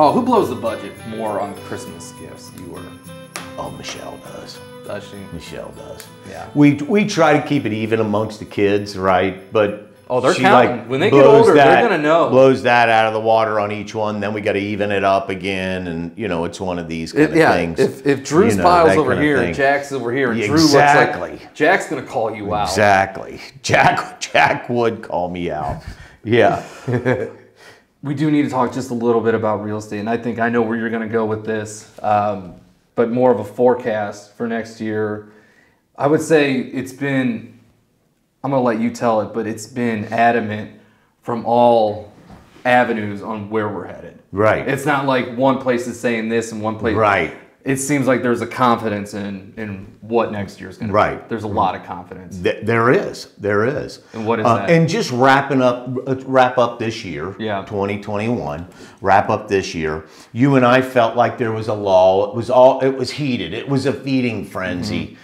Oh, who blows the budget more on Christmas gifts? You or? Oh, Michelle does. Does she? Michelle does. Yeah. We try to keep it even amongst the kids, right? But oh, they're she counting. When they get older, they're gonna know. Blows that out of the water on each one. Then we got to even it up again, and it's one of these kind of things. If Drew's pile's over here and Jack's over here, and Drew looks like Jack's gonna call you out. Exactly. Jack would call me out. Yeah. We do need to talk just a little bit about real estate, and I know where you're gonna go with this, but more of a forecast for next year. I would say it's been. I'm going to let you tell it, but it's been adamant from all avenues on where we're headed. Right. It's not like one place is saying this and one place. Right. It seems like there's a confidence in what next year's going to be. There's a lot of confidence. There is. And what is that? And just wrap up this year, 2021, wrap up this year. You and I felt like there was a lull. It was heated. It was a feeding frenzy.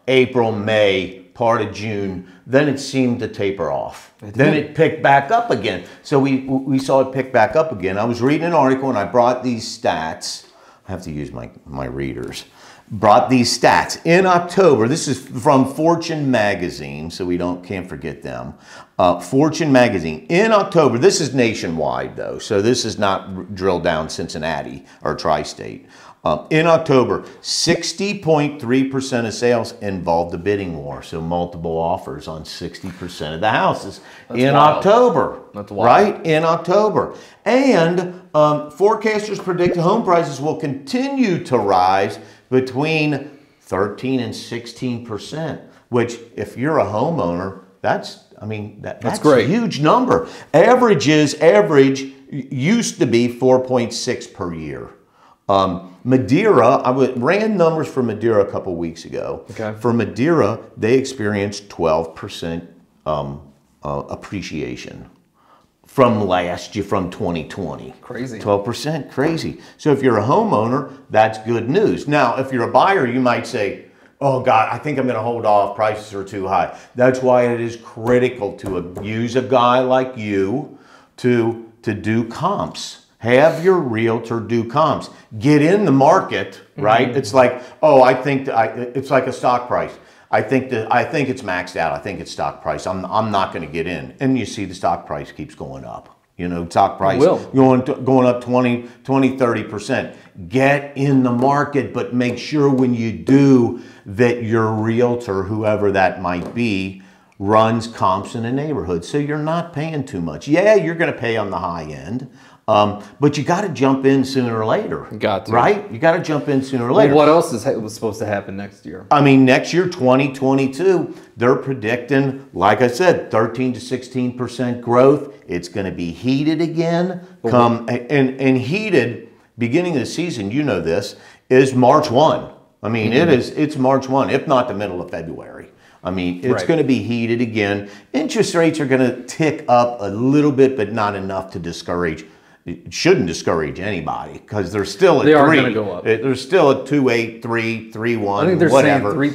April, May, part of June, then it seemed to taper off. Then it picked back up again. So we saw it pick back up again. I was reading an article and I brought these stats. I have to use my readers. Brought these stats. In October, this is from Fortune magazine, so we can't forget them. Fortune magazine. In October, this is nationwide though, so this is not drilled down Cincinnati or tri-state. In October, 60.3% of sales involved a bidding war, so multiple offers on 60% of the houses. That's in wild. October. That's wild. Right? In October. And forecasters predict home prices will continue to rise between 13 and 16%, which if you're a homeowner, that's great. A huge number. Average used to be 4.6 per year. Madeira, ran numbers for Madeira a couple weeks ago. Okay. For Madeira, they experienced 12% appreciation from last year, from 2020. Crazy. 12%, crazy. So if you're a homeowner, that's good news. Now, if you're a buyer, you might say, oh God, I think I'm going to hold off, prices are too high. That's why it is critical to use a guy like you to do comps. Have your realtor do comps. Get in the market, right? It's like, it's like a stock price. I think it's maxed out. I think it's stock price. I'm not going to get in. And you see the stock price keeps going up. Stock price going up 20, 30%. Get in the market, but make sure when you do that your realtor, whoever that might be, runs comps in the neighborhood. So you're not paying too much. Yeah, you're going to pay on the high end. But you got to jump in sooner or later. Got to. Right? You got to jump in sooner or later. Well, what else was supposed to happen next year? Next year, 2022, they're predicting, like I said, 13 to 16% growth. It's going to be heated again. And heated, beginning of the season, this, is March 1. It's March 1, if not the middle of February. It's going to be heated again. Interest rates are going to tick up a little bit, but not enough to discourage. It shouldn't discourage anybody because they're still at 3. They are going to go up. They're still at 2.8, 3, 3.1, I think they're whatever. saying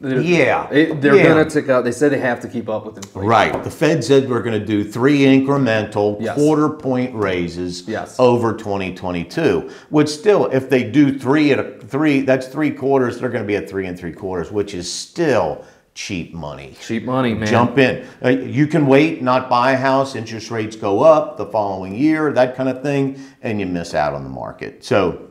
3.3. Yeah. They're going to tick out. They said they have to keep up with inflation. Right. The Fed said we're going to do 3 incremental quarter-point raises over 2022. Which still, if they do 3, that's 3 quarters, they're going to be at 3 3/4, which is still cheap money. Cheap money, man. Jump in. You can wait, not buy a house, interest rates go up the following year, that kind of thing, and you miss out on the market. So,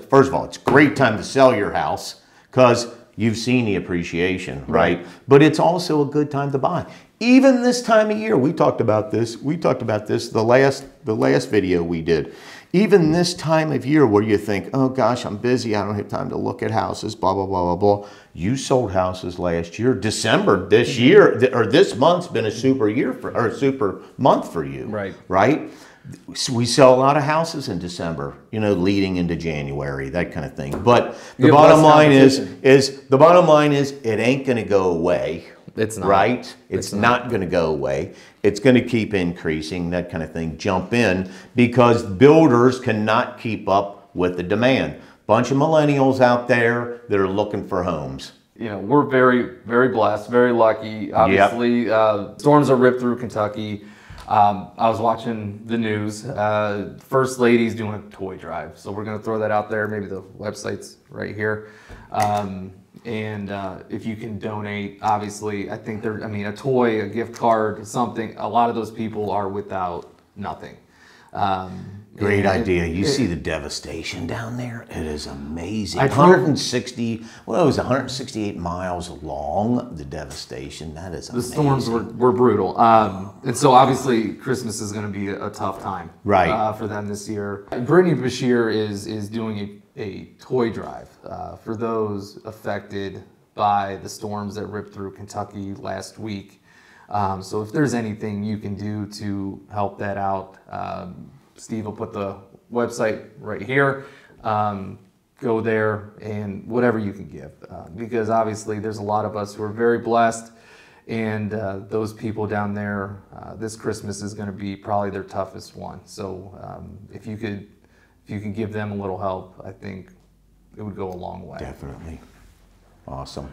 first of all, it's a great time to sell your house because you've seen the appreciation, right? But it's also a good time to buy. Even this time of year, we talked about this the last video we did. Even this time of year where you think, oh gosh, I'm busy, I don't have time to look at houses, blah, blah, blah, blah, blah. You sold houses last year. December this year, or this month's been a super month for you. Right? We sell a lot of houses in December, leading into January, that kind of thing. But the bottom line is it ain't going to go away. It's not. Right? It's not going to go away. It's going to keep increasing, that kind of thing. Jump in because builders cannot keep up with the demand. Bunch of millennials out there that are looking for homes. We're very, very blessed, very lucky. Obviously, storms are ripped through Kentucky. I was watching the news. First Lady's doing a toy drive, so we're going to throw that out there. Maybe the website's right here. And if you can donate, obviously, I think a toy, a gift card, something. A lot of those people are without nothing. Great idea. You see the devastation down there? It is amazing. I 160, well, it was 168 miles long, the devastation. That is amazing. The storms were brutal. And so obviously Christmas is going to be a tough time for them this year. Brittany Bashir is doing a toy drive for those affected by the storms that ripped through Kentucky last week. So if there's anything you can do to help that out, Steve will put the website right here. Go there and whatever you can give, because obviously there's a lot of us who are very blessed, and those people down there, this Christmas is going to be probably their toughest one. So if you can give them a little help, I think it would go a long way. Definitely. Awesome.